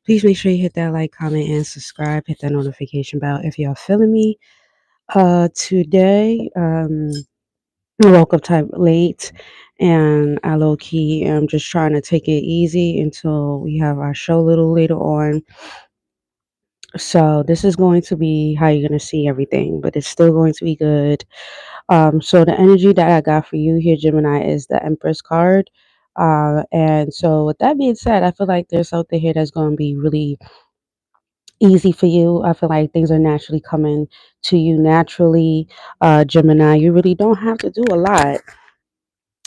Please make sure you hit that like, comment, and subscribe. Hit that notification bell if y'all feeling me. Today, I woke up type late, and I low key am just trying to take it easy until we have our show a little later on. So this is going to be how you're gonna see everything, but it's still going to be good. So the energy that I got for you here, Gemini, is the Empress card. And so with that being said, I feel like there's something here that's going to be really easy for you. I feel like things are naturally coming to you naturally, Gemini. You really don't have to do a lot.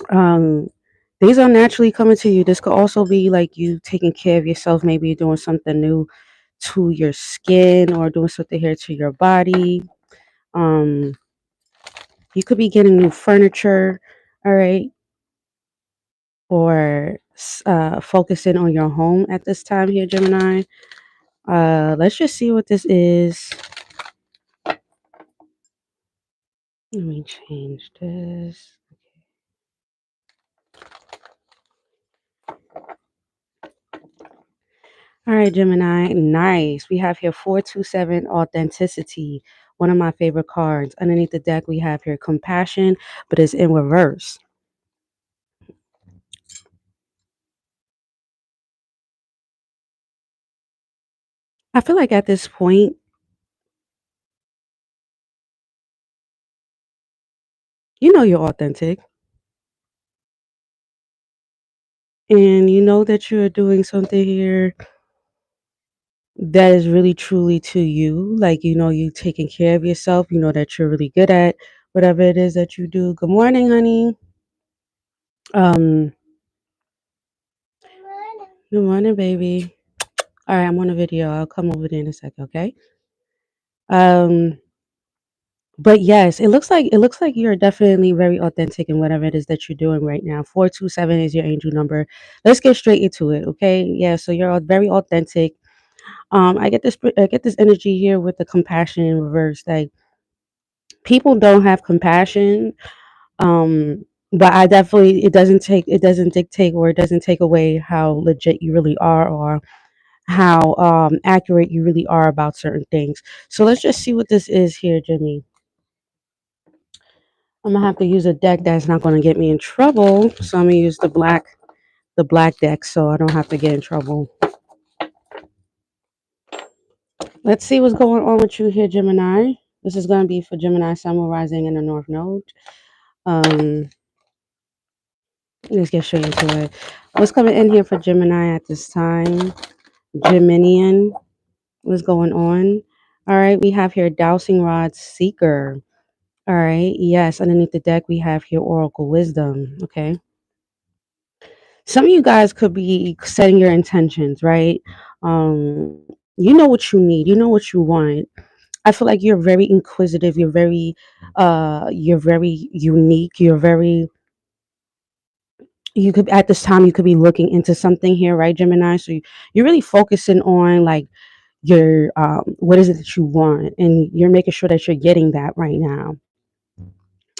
Um, things are naturally coming to you. This could also be like you taking care of yourself. Maybe you're doing something new to your skin or doing something here to your body. Um, you could be getting new furniture. All right. Or focusing on your home at this time here, Gemini. Let's just see what this is. Let me change this. All right, Gemini. Nice. We have here 427 authenticity. One of my favorite cards. Underneath the deck, we have here compassion, but it's in reverse. I feel like at this point, you know you're authentic and you know that you're doing something here that is really truly to you. Like, you know, you taking care of yourself. You know that you're really good at whatever it is that you do. Good morning, honey. Um, good morning, baby. All right, I'm on a video. I'll come over there in a second, okay? Um, but yes, it looks like you're definitely very authentic in whatever it is that you're doing right now. 427 is your angel number. Let's get straight into it, okay? Yeah, so you're very authentic. I get this energy here with the compassion in reverse. Like people don't have compassion. But I definitely it doesn't dictate or it doesn't take away how legit you really are or how accurate you really are about certain things. So let's just see what this is here, Jimmy. I'm gonna have to use a deck that's not gonna get me in trouble. So I'm gonna use the black deck so I don't have to get in trouble. Let's see what's going on with you here, Gemini. This is gonna be for Gemini, Sun, Moon, Rising, in the North Node. Um, let's get straight into it. What's coming in here for Gemini at this time? Geminian, what's going on? All right, we have here Dowsing Rod Seeker. All right, yes, underneath the deck we have here Oracle Wisdom. Okay, some of you guys could be setting your intentions, right? Um, you know what you need, you know what you want. I feel like you're very inquisitive, you're very unique, you could at this time you could be looking into something here, right, Gemini? So you're really focusing on like your what is it that you want and you're making sure that you're getting that right now.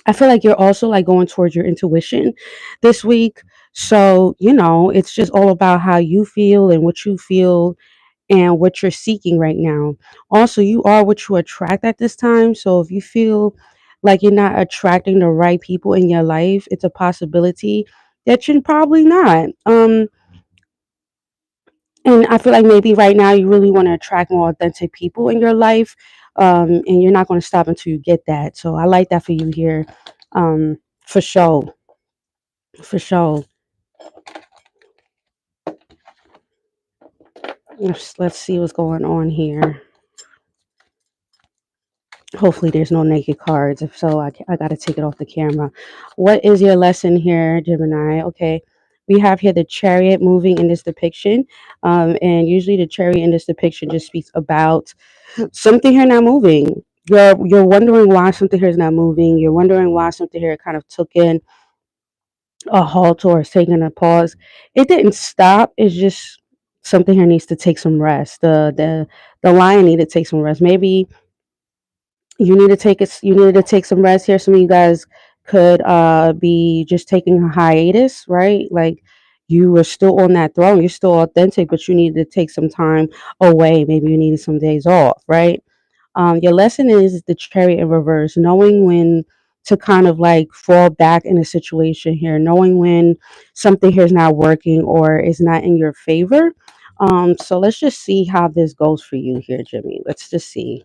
I feel like you're also like going towards your intuition this week. So, you know, it's just all about how you feel and what you feel and what you're seeking right now. Also, you are what you attract at this time. So if you feel like you're not attracting the right people in your life, it's a possibility that you're probably not. And I feel like maybe right now you really want to attract more authentic people in your life. And you're not going to stop until you get that. So I like that for you here. For sure. For sure. Let's see what's going on here. Hopefully, there's no naked cards. If so, I got to take it off the camera. What is your lesson here, Gemini? Okay. We have here the chariot moving in this depiction. And usually, the chariot in this depiction just speaks about something here not moving. You're wondering why something here is not moving. You're wondering why something here kind of took in a halt or is taking a pause. It didn't stop. It's just something here needs to take some rest. The lion needed to take some rest. Maybe you needed to take some rest here. Some of you guys could be just taking a hiatus, right? Like you were still on that throne. You're still authentic, but you needed to take some time away. Maybe you needed some days off, right? Your lesson is the chariot in reverse, knowing when to kind of like fall back in a situation here, knowing when something here is not working or is not in your favor. So let's just see how this goes for you here, Jimmy. Let's just see.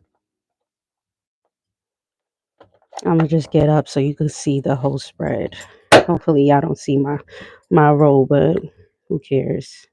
I'm gonna just get up so you can see the whole spread. Hopefully, y'all don't see my roll, but who cares?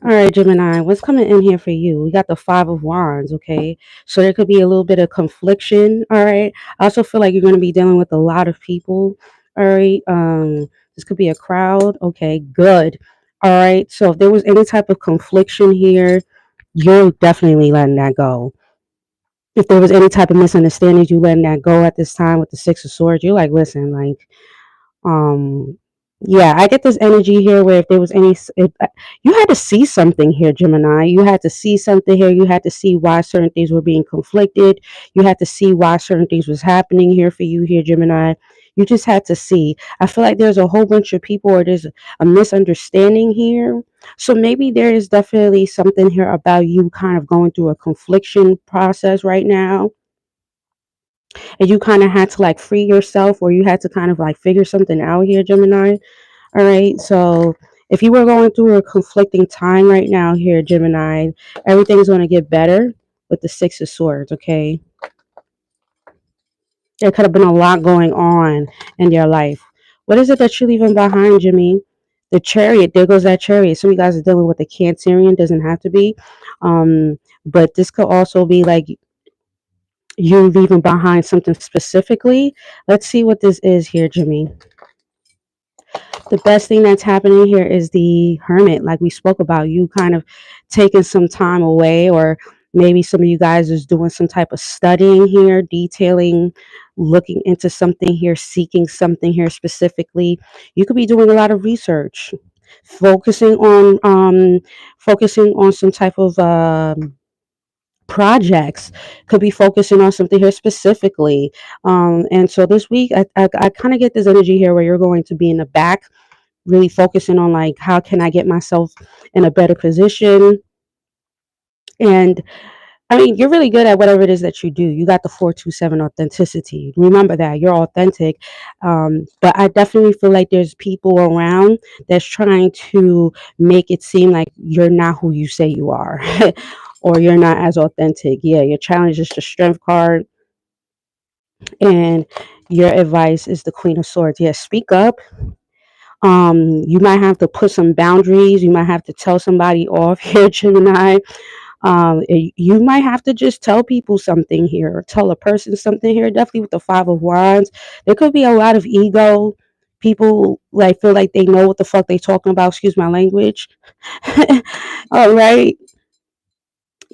All right, Gemini, what's coming in here for you? We got the Five of Wands, okay? So there could be a little bit of confliction, all right? I also feel like you're going to be dealing with a lot of people, all right? This could be a crowd, okay? Good, all right? So if there was any type of confliction here, you're definitely letting that go. If there was any type of misunderstanding, you letting that go at this time with the Six of Swords. You're like, listen, like, um, yeah, I get this energy here where if there was if, you had to see something here, Gemini. You had to see something here. You had to see why certain things were being conflicted. You had to see why certain things was happening here for you here, Gemini. You just had to see. I feel like there's a whole bunch of people or there's a misunderstanding here. So maybe there is definitely something here about you kind of going through a confliction process right now, and you kind of had to like free yourself, or you had to kind of like figure something out here, Gemini. All right. So if you were going through a conflicting time right now here, Gemini, everything's going to get better with the Six of Swords. Okay. There could have been a lot going on in your life. What is it that you're leaving behind, Jimmy? The Chariot. There goes that Chariot. Some of you guys are dealing with the Cancerian. Doesn't have to be. But this could also be like you leaving behind something specifically. Let's see what this is here, Jimmy. The best thing that's happening here is the Hermit, like we spoke about, you kind of taking some time away, or maybe some of you guys is doing some type of studying here, detailing, looking into something here, seeking something here specifically. You could be doing a lot of research, focusing on some type of projects, could be focusing on something here specifically. And so this week I kind of get this energy here where you're going to be in the back, really focusing on like, how can I get myself in a better position? And I mean, you're really good at whatever it is that you do. You got the 427 authenticity. Remember that you're authentic. But I definitely feel like there's people around that's trying to make it seem like you're not who you say you are, or you're not as authentic. Yeah, your challenge is the Strength card, and your advice is the Queen of Swords. Yeah, speak up. You might have to put some boundaries. You might have to tell somebody off here, Gemini. You might have to just tell people something here, or tell a person something here. Definitely with the Five of Wands, there could be a lot of ego. People like feel like they know what the fuck they talking about. Excuse my language. All right.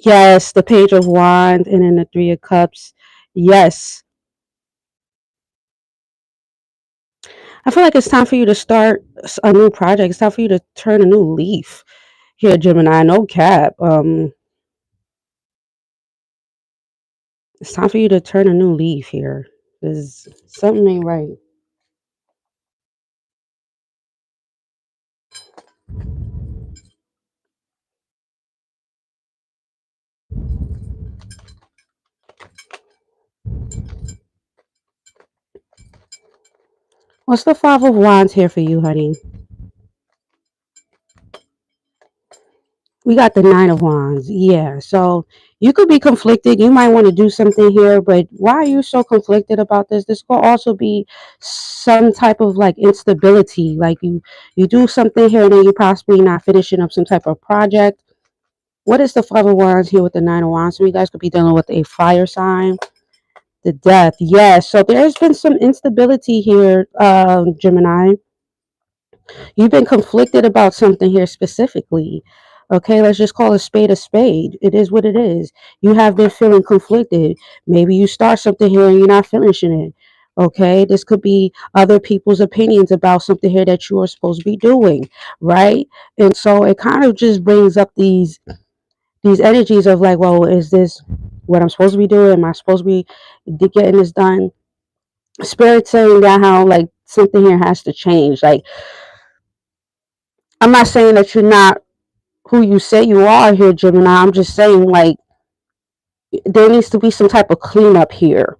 Yes, the Page of Wands and then the Three of Cups. Yes, I feel like it's time for you to start a new project. It's time for you to turn a new leaf here, Gemini. No cap. It's time for you to turn a new leaf here. There's something ain't right. What's the Five of Wands here for you, honey? We got the Nine of Wands. Yeah. So you could be conflicted. You might want to do something here, but why are you so conflicted about this? This could also be some type of like instability. Like you do something here and then you possibly not finishing up some type of project. What is the Five of Wands here with the Nine of Wands? So you guys could be dealing with a fire sign. The Death. Yes. So there's been some instability here, Gemini. You've been conflicted about something here specifically. Okay, let's just call a spade a spade. It is what it is. You have been feeling conflicted. Maybe you start something here and you're not finishing it. Okay, this could be other people's opinions about something here that you are supposed to be doing, right? And so it kind of just brings up these energies of like, well, is this what I'm supposed to be doing? Am I supposed to be getting this done? Spirit saying that how like something here has to change. Like, I'm not saying that you're not who you say you are here, Gemini. I'm just saying like there needs to be some type of cleanup here.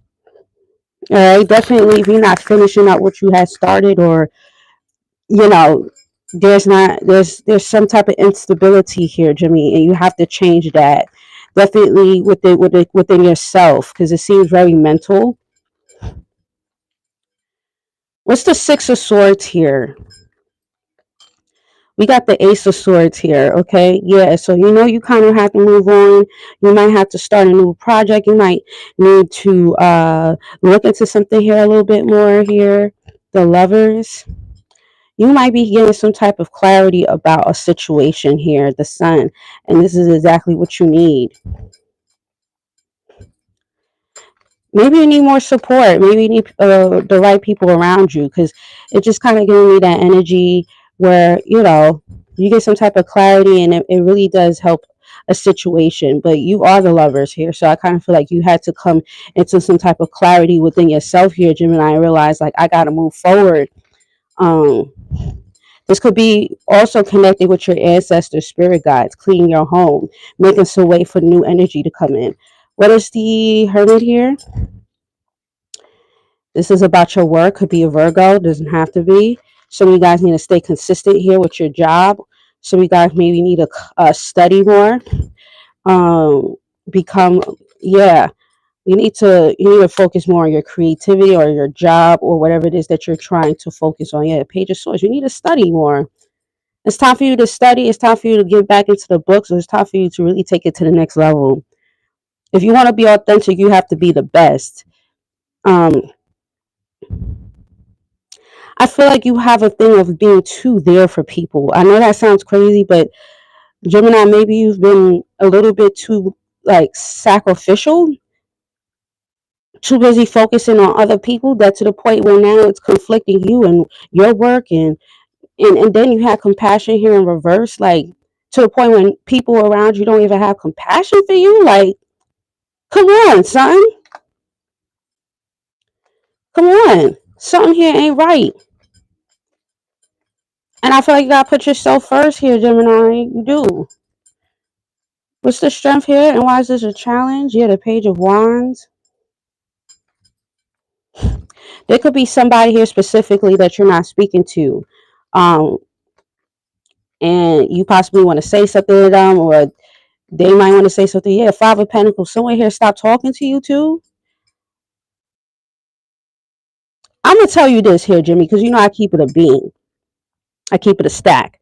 All right, definitely if you're not finishing up what you had started, or you know, there's some type of instability here, Jimmy, and you have to change that. Definitely within yourself, because it seems very mental. What's the Six of Swords here? We got the Ace of Swords here, okay? Yeah, so you kind of have to move on. You might have to start a new project. You might need to look into something here a little bit more here. The Lovers. You might be getting some type of clarity about a situation here, the Sun, and this is exactly what you need. Maybe you need more support. Maybe you need the right people around you, because it just kind of giving me that energy where you get some type of clarity, and it really does help a situation. But you are the Lovers here, so I kind of feel like you had to come into some type of clarity within yourself here, Gemini. I realize like I got to move forward. Um, this could be also connected with your ancestors, spirit guides, cleaning your home, making some way for new energy to come in. What is the Hermit here? This is about your work. Could be a Virgo. Doesn't have to be. Some of you guys need to stay consistent here with your job. Some of you guys maybe need to study more. Um, become yeah. You need to focus more on your creativity or your job or whatever it is that you're trying to focus on. Yeah, Page of Swords. You need to study more. It's time for you to study. It's time for you to get back into the books. It's time for you to really take it to the next level. If you want to be authentic, you have to be the best. Um, I feel like you have a thing of being too there for people. I know that sounds crazy, but Gemini, maybe you've been a little bit too like sacrificial, too busy focusing on other people, that to the point where now it's conflicting you and your work, and then you have compassion here in reverse, like to the point when people around you don't even have compassion for you. Like, come on, son. Come on. Something here ain't right. And I feel like you gotta put yourself first here, Gemini. You do. What's the strength here? And why is this a challenge? Yeah, the Page of Wands. There could be somebody here specifically that you're not speaking to. Um, and you possibly want to say something to them, or they might want to say something. Yeah, Five of Pentacles. Someone here stop talking to you too. I'm gonna tell you this here, Jimmy, because I keep it a bean. I keep it a stack.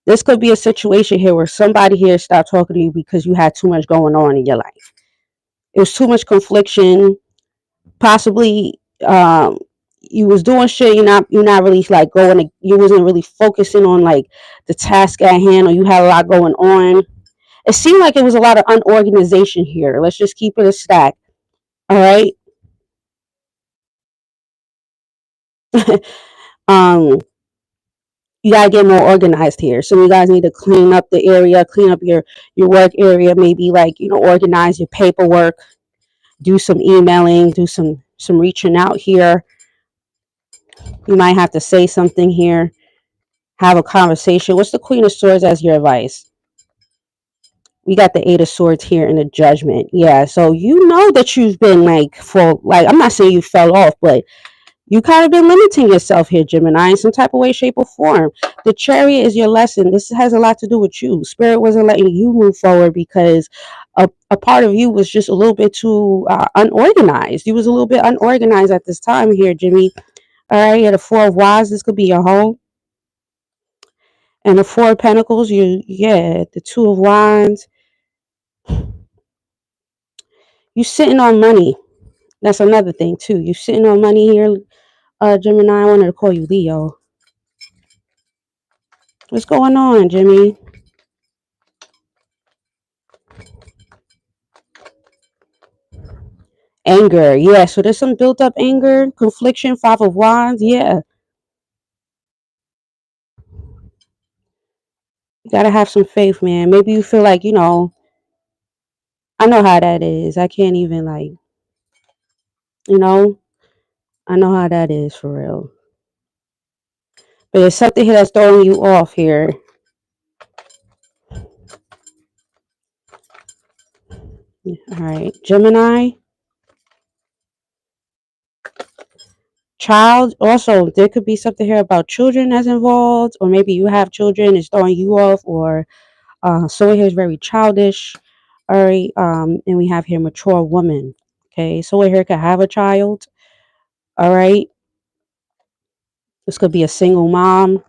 This could be a situation here where somebody here stopped talking to you because you had too much going on in your life. It was too much confliction. Possibly, you was doing shit. You're not really like going. You wasn't really focusing on like the task at hand, or you had a lot going on. It seemed like it was a lot of unorganization here. Let's just keep it a stack. All right. um, you gotta get more organized here. So you guys need to clean up the area, clean up your work area. Maybe like organize your paperwork, do some emailing, do some reaching out here. You might have to say something here, have a conversation. What's the Queen of Swords as your advice? We got the Eight of Swords here in the Judgment. Yeah, so that you've been like I'm not saying you fell off, but you kind of been limiting yourself here, Gemini, in some type of way, shape, or form. The Chariot is your lesson. This has a lot to do with you. Spirit wasn't letting you move forward because a part of you was just a little bit too unorganized. You was a little bit unorganized at this time here, Jimmy. All right, yeah, the Four of Wands, this could be your home. And the Four of Pentacles, the Two of Wands. You sitting on money. That's another thing, too. You sitting on money here, Gemini. I wanted to call you Leo. What's going on, Jimmy? anger. Yeah, so there's some built up anger, confliction, 5 of Wands. Yeah, you gotta have some faith, man. Maybe you feel like, I know how that is. I can't even like, you know, I know how that is for real. But there's something here that's throwing you off here. All right, Gemini. Child, also, there could be something here about children that's involved, or maybe you have children, it's throwing you off, or someone here is very childish. All right, and we have here mature woman. Okay, someone here could have a child. All right, this could be a single mom.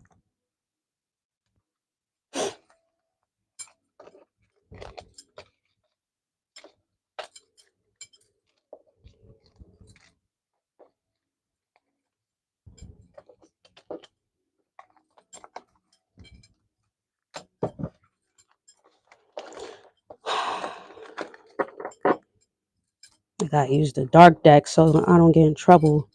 I gotta use the dark deck so I don't get in trouble.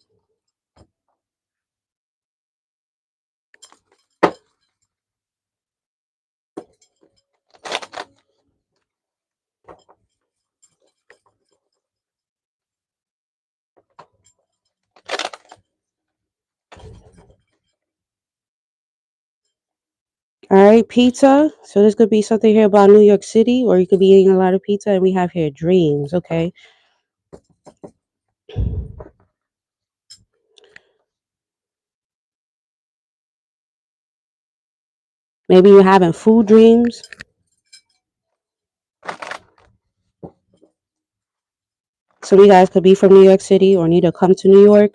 All right, pizza. So this could be something here about New York City, or you could be eating a lot of pizza. And we have here dreams. Okay, maybe you're having food dreams. Some of you guys could be from New York City or need to come to New York.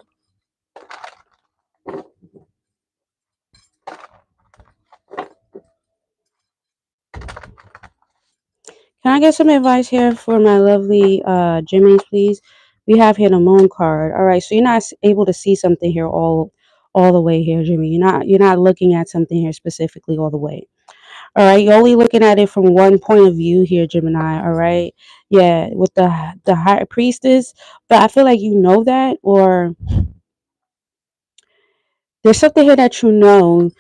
Can I get some advice here for my lovely Geminis, please? We have here the moon card. All right, so you're not able to see something here all the way here, Jimmy. You're not looking at something here specifically all the way. All right, you're only looking at it from one point of view here, Gemini. All right, yeah, with the high priestess, but I feel like you know that, or there's something here that you know.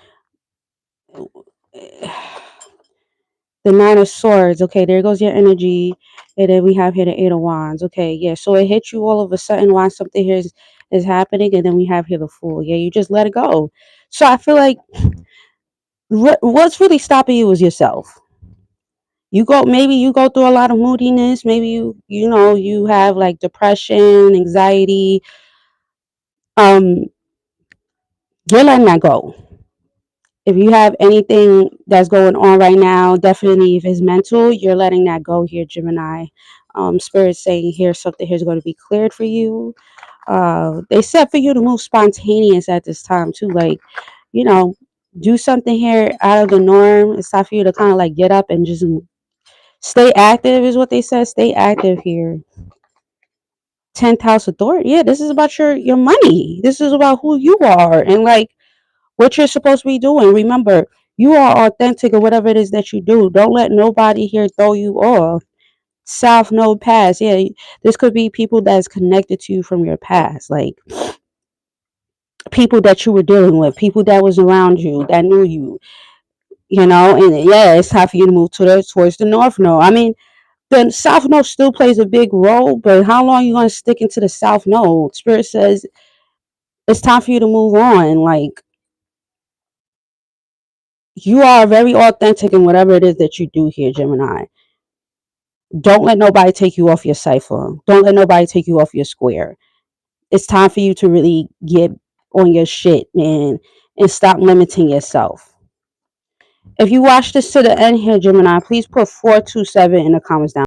The Nine of Swords. Okay, there goes your energy. And then we have here the Eight of Wands. Okay, yeah. So it hits you all of a sudden while something here is happening. And then we have here the Fool. Yeah, you just let it go. So I feel like what's really stopping you is yourself. Maybe you go through a lot of moodiness. Maybe you have like depression, anxiety. Um, you're letting that go. If you have anything that's going on right now, definitely if it's mental, you're letting that go here, Gemini. Spirit saying here something here is going to be cleared for you. They said for you to move spontaneous at this time too, like, you know, do something here out of the norm. It's time for you to kind of like get up and just stay active is what they said. Stay active here. 10th house authority. Yeah, this is about your money. This is about who you are and like what you're supposed to be doing. Remember, you are authentic or whatever it is that you do. Don't let nobody here throw you off. South Node past. Yeah, this could be people that's connected to you from your past, like people that you were dealing with, people that was around you, that knew you, and yeah, it's time for you to move towards the North Node. I mean, the South Node still plays a big role, but how long are you going to stick into the South Node? Spirit says it's time for you to move on. Like, you are very authentic in whatever it is that you do here, Gemini. Don't let nobody take you off your cipher. Don't let nobody take you off your square. It's time for you to really get on your shit, man, and stop limiting yourself. If you watch this to the end here, Gemini, please put 427 in the comments down.